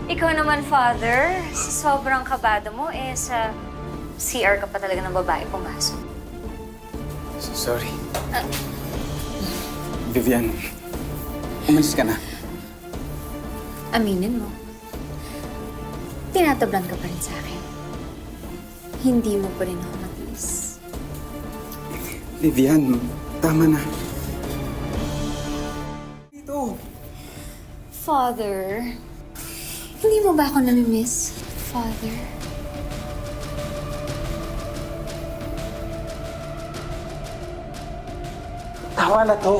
Ikaw naman, Father, sa sobrang kabado mo, sa CR ka pa talaga ng babae pumasok. Sorry. Vivian, umalis ka na. Aminin mo, tinatablan ka pa rin sa akin. Hindi mo pa rin ako matiis. Vivian, tama na. Dito. Father, hindi mo ba ako namimiss, Father? Tawa na to.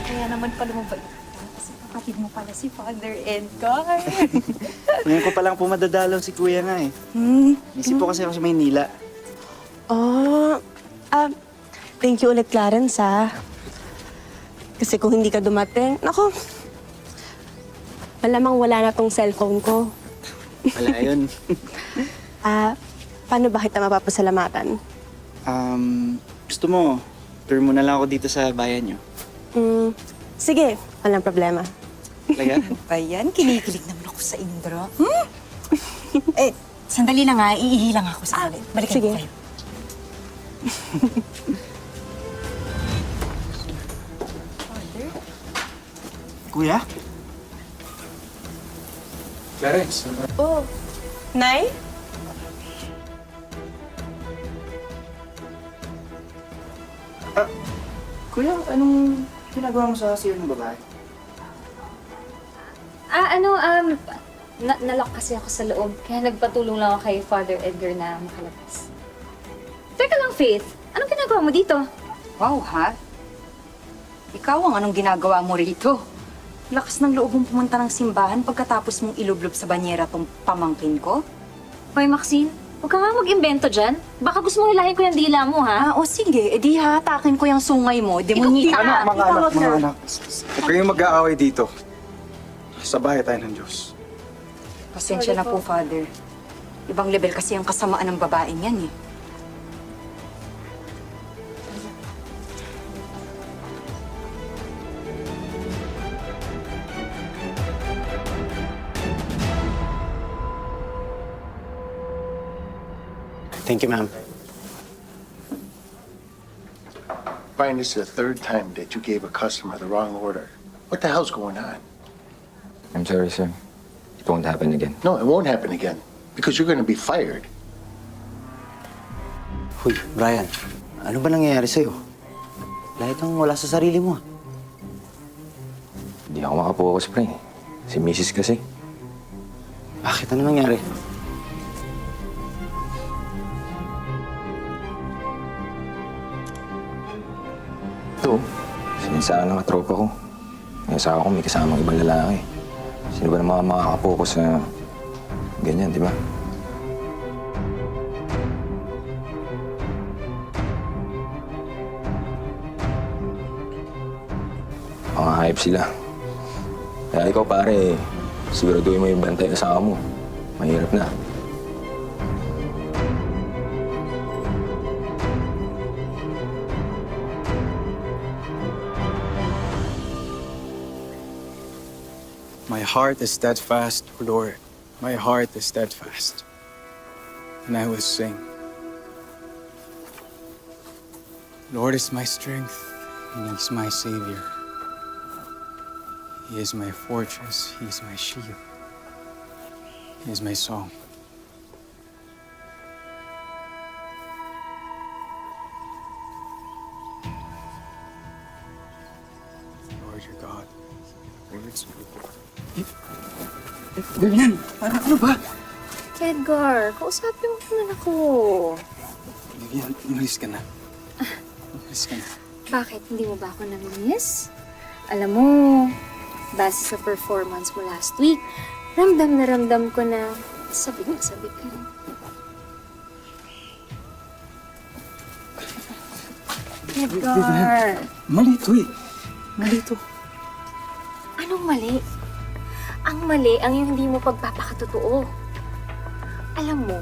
Kaya naman pala mabait ka. Kasi kapatid mo pala si Father Edgar. Ngayon ko palang pumadadalaw si Kuya nga eh. Isip po kasi ako sa Maynila. Oh, thank you ulit, Clarence, ha? Kasi kung hindi ka dumating, nako, malamang wala na tong cellphone ko. Wala yun. Paano ba kita mapapasalamatan? Gusto mo, tour mo na lang ako dito sa bayan niyo. Sige, walang problema. Talaga? Ba yan? Kinikilig naman ako sa Indro. Sandali lang ha. Iihi lang ako sa alit. Balikan sige. ko kayo. Kuya? Clarence. Oh, Nay? Kuya, anong ginagawa mo sa CR ng babae? Nalock kasi ako sa loob, kaya nagpatulong lang ako kay Father Edgar na makalabas. Teka lang, Faith. Anong ginagawa mo dito? Wow, ha? Ikaw ang anong ginagawa mo rito? Lakas ng loob mong pumunta ng simbahan pagkatapos mong ilublob sa banyera tong pamangkin ko? Hoy, Maxine, huwag ka nga mag-imbento dyan. Baka gusto mong hilahin ko yung dila mo, ha? O sige, edi hatakin ko yung sungay mo. Demonika. Mga anak. Huwag kayong mag-aaway dito. Sa bahay tayo ng Diyos. Pasensya na po, Father. Ibang level kasi ang kasamaan ng babaeng yan eh. Thank you, ma'am. Brian, this is the third time that you gave a customer the wrong order. What the hell's going on? I'm sorry, sir. It won't happen again. No, it won't happen again because you're going to be fired. Hoy, Brian. Ano ba nangyayari sa'yo? Lahat kang wala sa sarili mo. Hindi ako makapokus, pre. Si Mrs. kasi. Bakit? Ano nangyari? Ito, sininsahan ng tropa ko. May asawa ko may kasamang ibang lalaki. Sino ba naman makakapokus na ganyan, di ba? Mga hype sila. Kaya ikaw, pare, siguraduhin mo yung bantay asawa mo. Mahirap na. My heart is steadfast, Lord. My heart is steadfast. And I will sing. Lord is my strength, and He's my Savior. He is my fortress, He is my shield. He is my song. Lord, your God. Vivian, ano ba? Edgar, kausapin mo naman ako. Vivian, umalis ka na. Umalis ka na. Bakit? Hindi mo ba ako namimiss? Alam mo, base sa performance mo last week, ramdam na ramdam ko na sabik na sabik ka. Edgar! Mali ito eh. Mali ito. Anong mali? Ang mali ang yung hindi mo pagpapakatotoo. Alam mo,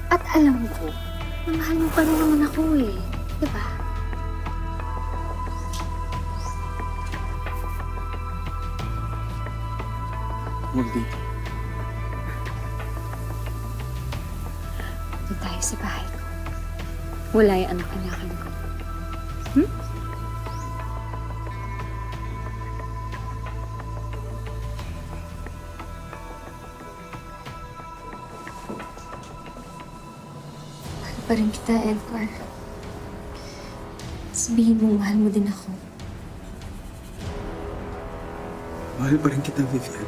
at alam ko, na mahal mo pa rin naman ako eh. Diba? Molly, Doon tayo sa bahay ko. Wala yung anak-anakan ko. Mahal pa rin kita, Edgar. Sabihin mo, mahal mo din ako. mahal pa rin kita, Vivian.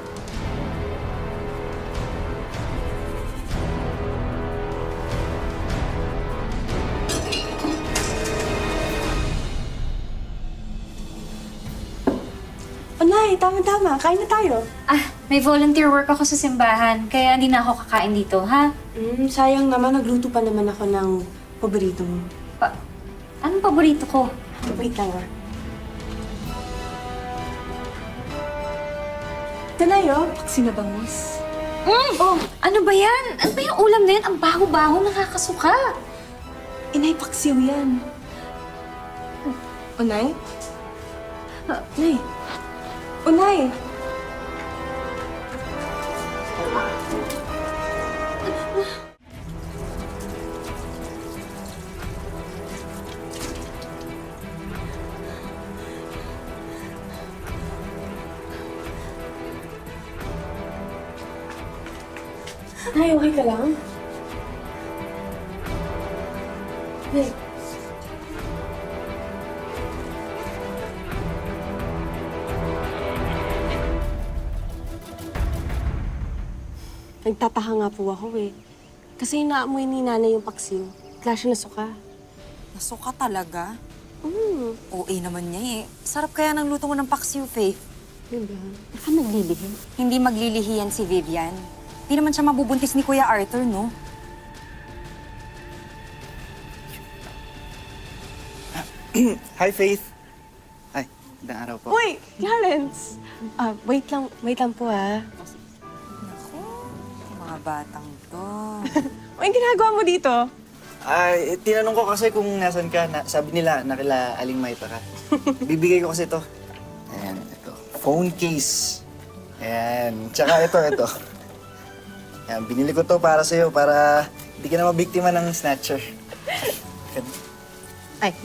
O Nay, tama-tama. Kain na tayo. May volunteer work ako sa simbahan, kaya hindi na ako kakain dito, ha? Sayang naman, nagluto pa naman ako ng paborito mo. Anong paborito ko? Wait lang ah. Ito na yun. Sinabangos. Oh, ano ba yan? Ano ba yung ulam na yan? Ang baho-baho, nakakasuka. Inay, paksiw yan. O Nay? Nay? O Nay? Nay, okay ka lang? Nay. Nagtataka nga po ako eh. Kasi inaamoy ni nanay yung paksiw. Klasyo na suka. Nasuka talaga? Mm. OA naman niya eh. Sarap kaya ng luto mo ng paksiw, Faith. Diba? Baka naglilihi. Hindi maglilihiyan si Vivian. Hindi naman siya mabubuntis ni Kuya Arthur, no? Hi, Faith. Ay, magandang araw po. Uy, Clarence! Wait lang po ah. Naku, mga batang to. Uy, ginagawa mo dito? Ay, tinanong ko kasi kung nasan ka. Sabi nila, nakila Aling Maita ka. Bibigay ko kasi ito. Ayan, ito. Phone case. Ayan. Tsaka ito. Ayan, binili ko to para sa'yo, para hindi ka na mabiktima ng snatcher. Ay.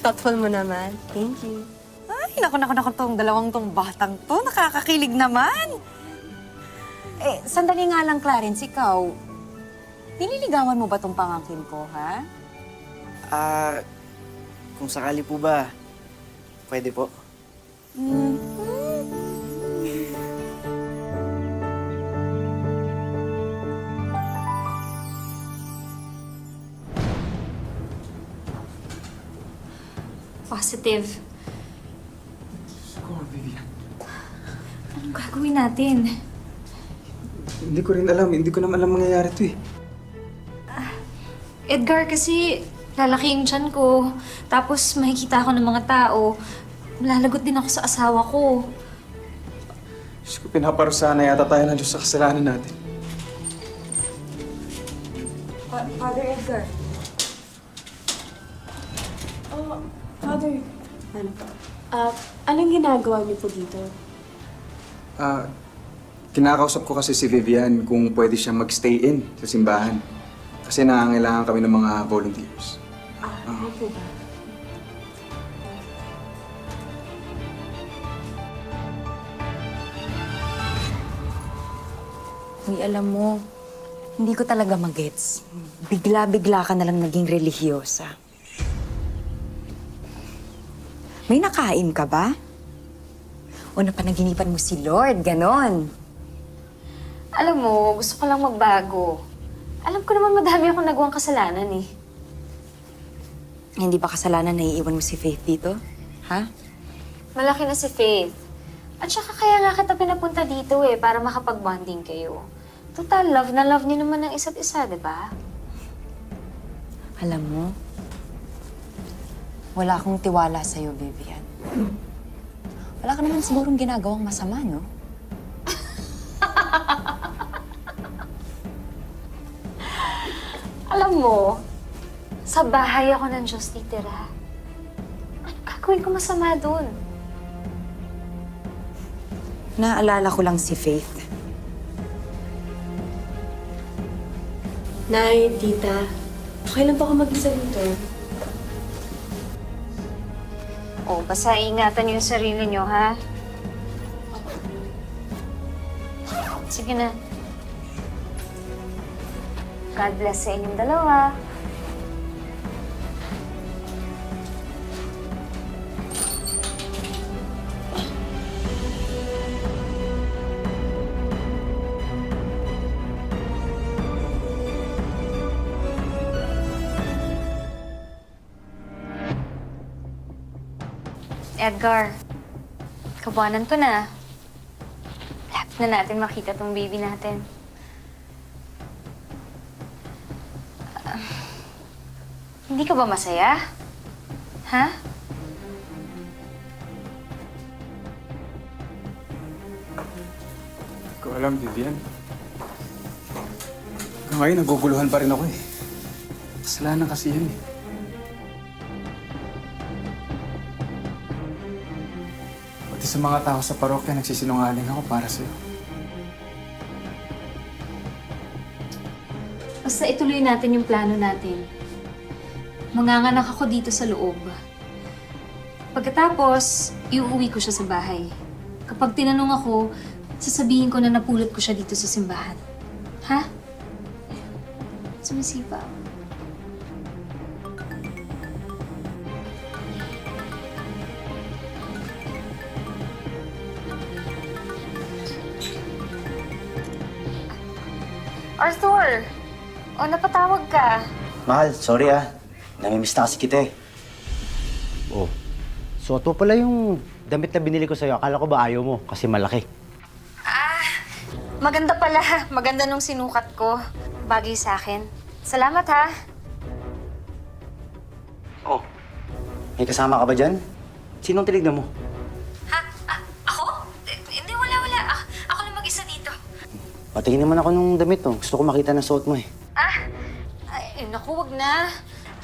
Thoughtful mo naman. Thank you. Ay, naku, tong dalawang tong batang to. Nakakakilig naman. Eh, sandali nga lang, Clarence, ikaw. Nililigawan mo ba tong pangangkin ko, ha? Kung sakali po ba, pwede po. Positive. Siguro, Vivian. Anong gagawin natin? Hindi ko rin alam. Hindi ko naman alam mangyayari to eh. Edgar, kasi lalaki yung tiyan ko. Tapos makikita ako ng mga tao. Malalagot din ako sa asawa ko. Diyos ko, pinaparusahan na yata tayo ng Diyos sa kasalanan natin. Father Edgar. Oh, Father. Ano po? Anong ginagawa niyo po dito? Kinakausap ko kasi si Vivian kung pwede siya magstay in sa simbahan. Kasi nangangailangan kami ng mga volunteers. Ano po ba? Uy, alam mo, hindi ko talaga magets. Bigla-bigla ka na lang naging relihiyosa. May nakain ka ba? O napanaginipan mo si Lord, ganon? Alam mo, gusto ko lang magbago. Alam ko naman madami akong nagawang kasalanan eh. Hindi ba kasalanan na iiwan mo si Faith dito? Ha? Malaki na si Faith. At saka kaya nga kita pinapunta dito eh, para makapag-bonding kayo. Total, love na love niyo naman ng isa't isa, di ba? Alam mo, wala akong tiwala sa'yo, Vivian. Wala ka naman sigurong ginagawang masama, no? Alam mo, sa bahay ako ng Diyos titira. Ano gagawin ko masama dun? Naalala ko lang si Faith. Nay, tita, okay lang ba ako mag-isa dito? Oh, basta ingatan niyo yung sarili niyo, ha? Sige na. God bless sa inyong dalawa. Edgar, kabuanan ko na. Lapit na natin makita tong baby natin. Hindi ka ba masaya? Ha? Hindi ko alam, Vivian. Hanggang ngayon, naguguluhan pa rin ako eh. Kasalanan kasi yan eh. Pati sa mga tao sa parokya, nagsisinungaling ako para sa'yo. Basta ituloy natin yung plano natin. Manganganak ako dito sa loob. Pagkatapos, iuwi ko siya sa bahay. Kapag tinanong ako, sasabihin ko na napulot ko siya dito sa simbahan. Ha? Sumisipa. Arthur! O, napatawag ka. Mahal, sorry ah. Namimiss na kasi kita eh. Oh, suot mo pala yung damit na binili ko sa'yo. Akala ko ba ayaw mo kasi malaki. Maganda pala. Maganda nung sinukat ko. Bagay sa akin. Salamat, ha? Oh, may kasama ka ba dyan? Sinong tinignan mo? Ha? Ako? Hindi, wala. Ako lang mag-isa dito. Patingin naman ako nung damit oh. Gusto ko makita na suot mo eh. Ay, naku, wag na.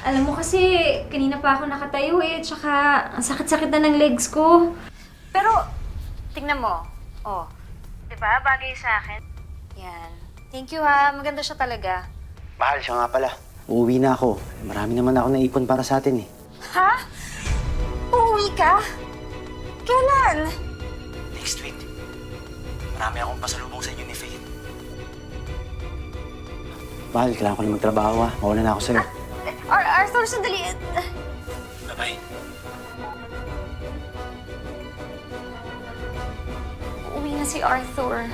Alam mo kasi, kanina pa ako nakatayo eh. Tsaka, ang sakit-sakit na ng legs ko. Pero, tingnan mo. Oh, di ba? Bagay sa akin. Yan. Thank you, ha. Maganda siya talaga. Mahal, siya nga pala. Uuwi na ako. Marami naman ako naipon para sa atin eh. Ha? Uuwi ka? Kailan? Next week. Marami akong pasalubong sa inyo ni Faith. Mahal, kailangan ko na magtrabaho ah. Mauna na ako sa'yo. Arthur, sandali. Bye-bye. Uwi na si Arthur.